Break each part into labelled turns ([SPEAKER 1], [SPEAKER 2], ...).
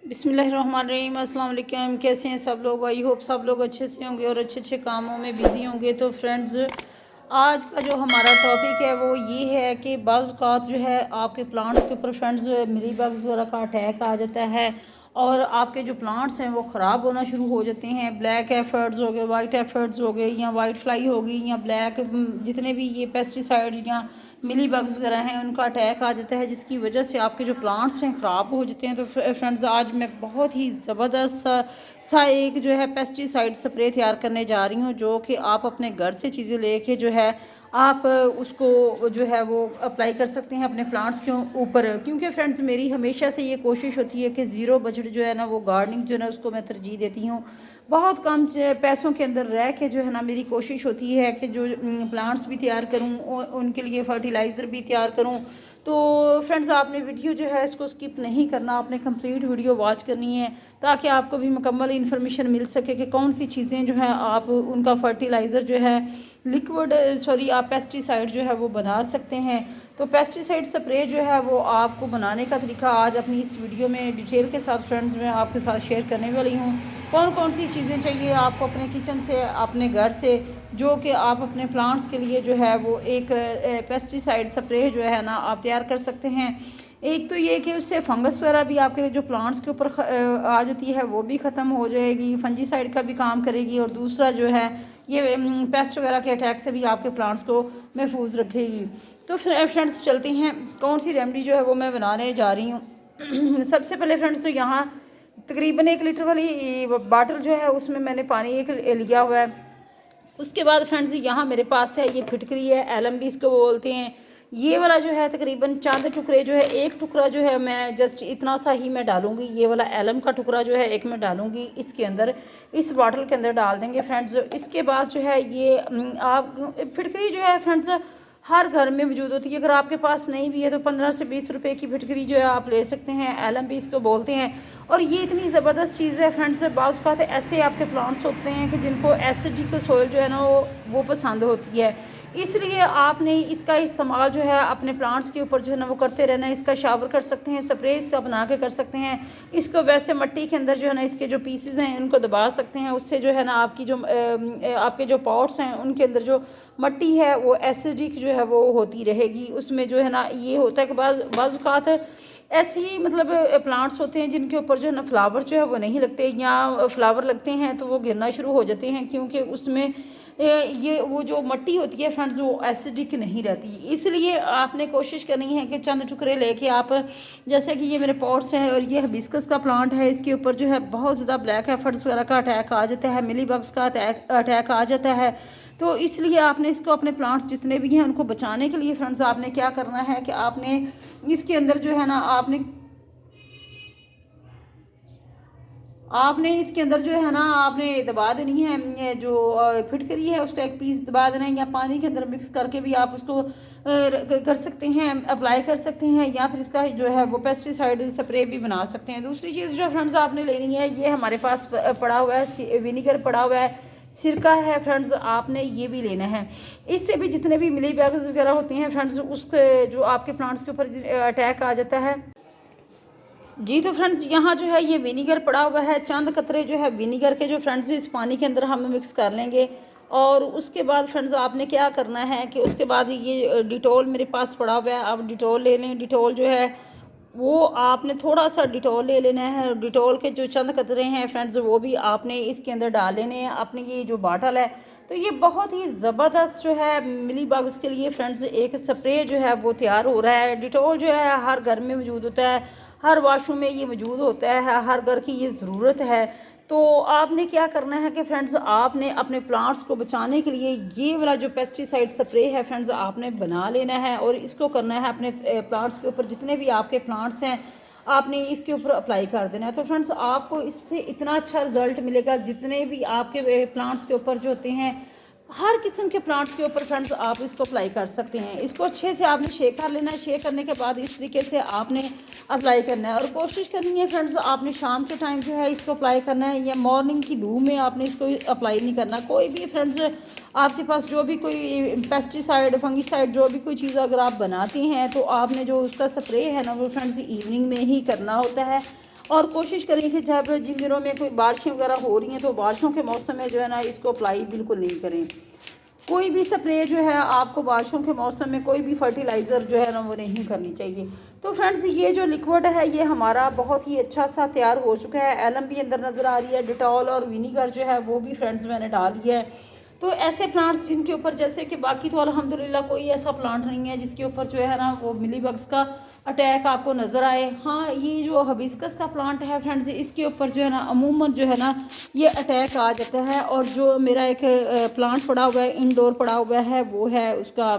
[SPEAKER 1] बिस्मिल्लाहिर्रहमानिर्रहीम। अस्सलाम वालेकुम। कैसे हैं सब लोग? आई होप सब लोग अच्छे से होंगे और अच्छे अच्छे कामों में बिज़ी होंगे। तो फ्रेंड्स, आज का जो हमारा टॉपिक है वो ये है कि बाज़ औक़ात जो है आपके प्लांट्स के ऊपर फ्रेंड्स मिली बग्स वगैरह का अटैक आ जाता है और आपके जो प्लांट्स हैं वो ख़राब होना शुरू हो जाते हैं। ब्लैक एफर्ट्स हो गए, वाइट एफर्ट्स हो गए, या वाइट फ्लाई हो गई, या ब्लैक जितने भी ये पेस्टिसाइड या मिली बग्स वगैरह हैं उनका अटैक आ जाता है, जिसकी वजह से आपके जो प्लांट्स हैं ख़राब हो जाते हैं। तो फ्रेंड्स, आज मैं बहुत ही ज़बरदस्त सा एक जो है पेस्टिसाइड स्प्रे तैयार करने जा रही हूँ, जो कि आप अपने घर से चीज़ें लेके जो है आप उसको जो है वो अप्लाई कर सकते हैं अपने प्लांट्स के ऊपर। क्योंकि फ्रेंड्स, मेरी हमेशा से ये कोशिश होती है कि ज़ीरो बजट जो है ना वो गार्डनिंग जो है ना उसको मैं तरजीह देती हूँ। बहुत कम पैसों के अंदर रह के जो है ना मेरी कोशिश होती है कि जो प्लांट्स भी तैयार करूँ, उनके लिए फर्टिलाइज़र भी तैयार करूँ। तो फ्रेंड्स, आपने वीडियो जो है इसको स्किप नहीं करना, आपने कंप्लीट वीडियो वॉच करनी है ताकि आपको भी मुकम्मल इन्फॉर्मेशन मिल सके कि कौन सी चीज़ें जो है आप उनका फर्टिलाइज़र जो है आप पेस्टिसाइड जो है वो बना सकते हैं। तो पेस्टिसाइड स्प्रे जो है वो आपको बनाने का तरीका आज अपनी इस वीडियो में डिटेल के साथ फ्रेंड्स मैं आपके साथ शेयर करने वाली हूँ। कौन कौन सी चीज़ें चाहिए आपको अपने किचन से, अपने घर से, जो कि आप अपने प्लांट्स के लिए जो है वो एक पेस्टिसाइड स्प्रे जो है ना आप तैयार कर सकते हैं। एक तो ये कि उससे फंगस वगैरह भी आपके जो प्लांट्स के ऊपर आ जाती है वो भी ख़त्म हो जाएगी, फंजीसाइड का भी काम करेगी, और दूसरा जो है ये पेस्ट वगैरह के अटैक से भी आपके प्लांट्स को महफूज रखेगी। तो फ्रेंड्स, चलते हैं कौन सी रेमेडी जो है वो मैं बनाने जा रही हूँ। सबसे पहले फ्रेंड्स, तो यहाँ तकरीबन 1 लीटर वाली बाटल जो है उसमें मैंने पानी एक लिया हुआ है। उसके बाद फ्रेंड्स, यहाँ मेरे पास है ये फिटकरी है, एलम भी इसको बोलते हैं। ये वाला जो है तकरीबन चंद टुकड़े जो है, एक टुकड़ा जो है मैं जस्ट इतना सा ही मैं डालूंगी। ये वाला एलम का टुकड़ा जो है एक मैं डालूंगी इसके अंदर, इस बॉटल के अंदर डाल देंगे फ्रेंड्स। इसके बाद जो है ये आप फिटकरी जो है फ्रेंड्स हर घर में मौजूद होती है। अगर आपके पास नहीं भी है तो 15 से 20 रुपए की फिटकरी जो है आप ले सकते हैं। एलम भी इसको बोलते हैं। और ये इतनी ज़बरदस्त चीज़ है फ्रेंड्स, बाज़ औक़ात ऐसे आपके प्लांट्स होते हैं कि जिनको एसिडिक सॉइल जो है ना वो पसंद होती है, इसलिए आपने इसका इस्तेमाल जो है अपने प्लांट्स के ऊपर जो है ना वो करते रहना है। इसका शावर कर सकते हैं, स्प्रे इसका बना के कर सकते हैं। इसको वैसे मिट्टी के अंदर जो है ना इसके जो पीसेज हैं उनको दबा सकते हैं, उससे जो है ना आपकी जो आपके जो पॉट्स हैं उनके अंदर जो मिट्टी है वो एसिडिक जो है वो होती रहेगी। उसमें जो है ना ये होता है कि बाज़ औक़ात ऐसे ही मतलब प्लांट्स होते हैं जिनके ऊपर जो है ना फ्लावर जो है वो नहीं लगते, या फ्लावर लगते हैं तो वो गिरना शुरू हो जाते हैं, क्योंकि उसमें ये वो जो मिट्टी होती है फ्रेंड्स वो एसिडिक नहीं रहती। इसलिए आपने कोशिश करनी है कि चंद टुकड़े लेके आप, जैसे कि ये मेरे पॉट्स हैं और ये हिबिस्कस का प्लांट है, इसके ऊपर जो है बहुत ज़्यादा ब्लैक एफर्ट्स वगैरह का अटैक आ जाता है, मिली बग्स का अटैक आ जाता है। तो इसलिए आपने इसको अपने प्लांट्स जितने भी हैं उनको बचाने के लिए फ्रेंड्स आपने क्या करना है कि आपने इसके अंदर जो है ना आपने इसके अंदर जो है ना आपने दबा देनी है, ये जो फिटकरी है उसका एक पीस दबा देना है, या पानी के अंदर मिक्स करके भी आप उसको कर सकते हैं, अप्लाई कर सकते हैं, या फिर इसका जो है वो पेस्टिसाइड स्प्रे भी बना सकते हैं। दूसरी चीज़ जो फ्रेंड्स आपने लेनी है, ये हमारे पास पड़ा हुआ है विनीगर पड़ा हुआ है, सिरका है फ्रेंड्स, आपने ये भी लेना है। इससे भी जितने भी मिली बैग वगैरह होते हैं फ्रेंड्स, उसके जो आपके प्लांट्स के ऊपर अटैक आ जाता है जी। तो फ्रेंड्स, यहाँ जो है ये विनीगर पड़ा हुआ है, चंद कतरे जो है विनीगर के जो फ्रेंड्स इस पानी के अंदर हम मिक्स कर लेंगे। और उसके बाद फ्रेंड्स आपने क्या करना है कि उसके बाद ये डिटॉल मेरे पास पड़ा हुआ है, आप डिटॉल ले लें। डिटॉल जो है वो आपने थोड़ा सा डिटॉल ले लेना है। डिटॉल के जो चंद कतरे हैं फ्रेंड्स वो भी आपने इसके अंदर डाल लेने हैं अपनी ये जो बाटल है। तो ये बहुत ही ज़बरदस्त जो है मिली बग्स के लिए फ्रेंड्स एक स्प्रे जो है वो तैयार हो रहा है। डिटॉल जो है हर घर में मौजूद होता है, हर वाशरूम में ये मौजूद होता है, हर घर की ये ज़रूरत है। तो आपने क्या करना है कि फ्रेंड्स आपने अपने प्लांट्स को बचाने के लिए ये वाला जो पेस्टिसाइड स्प्रे है फ्रेंड्स आपने बना लेना है, और इसको करना है अपने प्लांट्स के ऊपर, जितने भी आपके प्लांट्स हैं आपने इसके ऊपर अप्लाई कर देना है। तो फ्रेंड्स आपको इससे इतना अच्छा रिजल्ट मिलेगा, जितने भी आपके प्लांट्स के ऊपर जो होते हैं, हर किस्म के प्लांट्स के ऊपर फ्रेंड्स आप इसको अप्लाई कर सकते हैं। इसको अच्छे से आपने शेक कर लेना है। शेक करने के बाद इस तरीके से आपने अप्लाई करना है, और कोशिश करनी है फ्रेंड्स आपने शाम के टाइम जो है इसको अप्लाई करना है, या मॉर्निंग की धूप में आपने इसको अप्लाई नहीं करना। कोई भी फ्रेंड्स आपके पास जो भी कोई पेस्टिसाइड फंगीसाइड जो भी कोई चीज़ अगर आप बनाती हैं तो आपने जो उसका स्प्रे है ना वो फ्रेंड्स इवनिंग में ही करना होता है। और कोशिश करें कि जब जिन दिनों में कोई बारिशें वगैरह हो रही हैं तो बारिशों के मौसम में जो है ना इसको अप्लाई बिल्कुल नहीं करें। कोई भी स्प्रे जो है आपको बारिशों के मौसम में कोई भी फर्टिलाइज़र जो है ना वो नहीं करनी चाहिए। तो फ्रेंड्स ये जो लिक्विड है ये हमारा बहुत ही अच्छा सा तैयार हो चुका है। एलम भी अंदर नज़र आ रही है, डिटॉल और विनीगर जो है वो भी फ्रेंड्स मैंने डाल लिया है। तो ऐसे प्लांट्स जिनके ऊपर जैसे कि बाकी तो अल्हम्दुलिल्लाह कोई ऐसा प्लांट नहीं है जिसके ऊपर जो है ना वो मिलीबग्स का अटैक आपको नज़र आए। हाँ, ये जो हबिस्कस का प्लांट है फ्रेंड्स इसके ऊपर जो है ना अमूमन जो है ना ये अटैक आ जाता है। और जो मेरा एक प्लांट पड़ा हुआ है इंडोर पड़ा हुआ है वो है उसका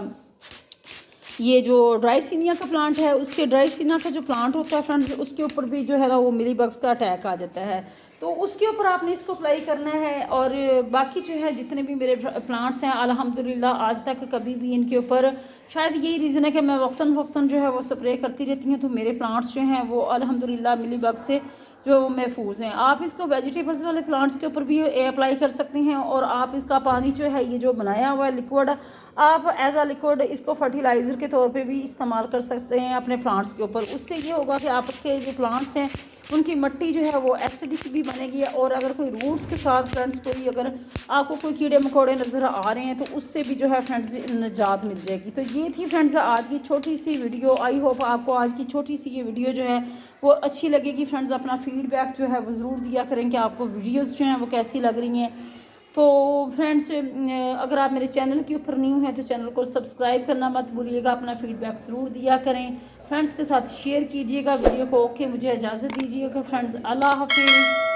[SPEAKER 1] ये जो ड्राइसिनिया का प्लांट है, उसके ड्राइसिनिया का जो प्लांट होता है फ्रेंड्स उसके ऊपर भी जो है ना वो मिलीबग्स का अटैक आ जाता है। तो उसके ऊपर आपने इसको अप्लाई करना है। और बाकी जो है जितने भी मेरे प्लांट्स हैं अल्हम्दुलिल्लाह आज तक कभी भी इनके ऊपर, शायद यही रीज़न है कि मैं वक्तन वक्तन जो है वो स्प्रे करती रहती हूँ, तो मेरे प्लांट्स जो हैं वो अल्हम्दुलिल्लाह मिलीबग से जो महफूज हैं। आप इसको वेजिटेबल्स वाले प्लांट्स के ऊपर भी अप्लाई कर सकते हैं। और आप इसका पानी जो है ये जो बनाया हुआ है लिक्विड, आप एज अ लिक्विड इसको फर्टिलाइज़र के तौर पे भी इस्तेमाल कर सकते हैं अपने प्लांट्स के ऊपर। उससे ये होगा कि आपके जो प्लांट्स हैं उनकी मिट्टी जो है वो एसिडिक भी बनेगी। और अगर कोई रूट्स के साथ फ्रेंड्स कोई अगर आपको कोई कीड़े मकोड़े नज़र आ रहे हैं तो उससे भी जो है फ्रेंड्स निजात मिल जाएगी। तो ये थी फ्रेंड्स आज की छोटी सी वीडियो। आई होप आपको आज की छोटी सी ये वीडियो जो है वो अच्छी लगेगी। फ्रेंड्स अपना फीडबैक जो है वो ज़रूर दिया करें कि आपको वीडियोज़ जो हैं वो कैसी लग रही हैं। तो फ्रेंड्स अगर आप मेरे चैनल के ऊपर न्यू हैं तो चैनल को सब्सक्राइब करना मत भूलिएगा, अपना फीडबैक ज़रूर दिया करें, फ्रेंड्स के साथ शेयर कीजिएगा वीडियो को। ओके, मुझे इजाज़त दीजिएगा फ्रेंड्स, अल्लाह हाफिज़।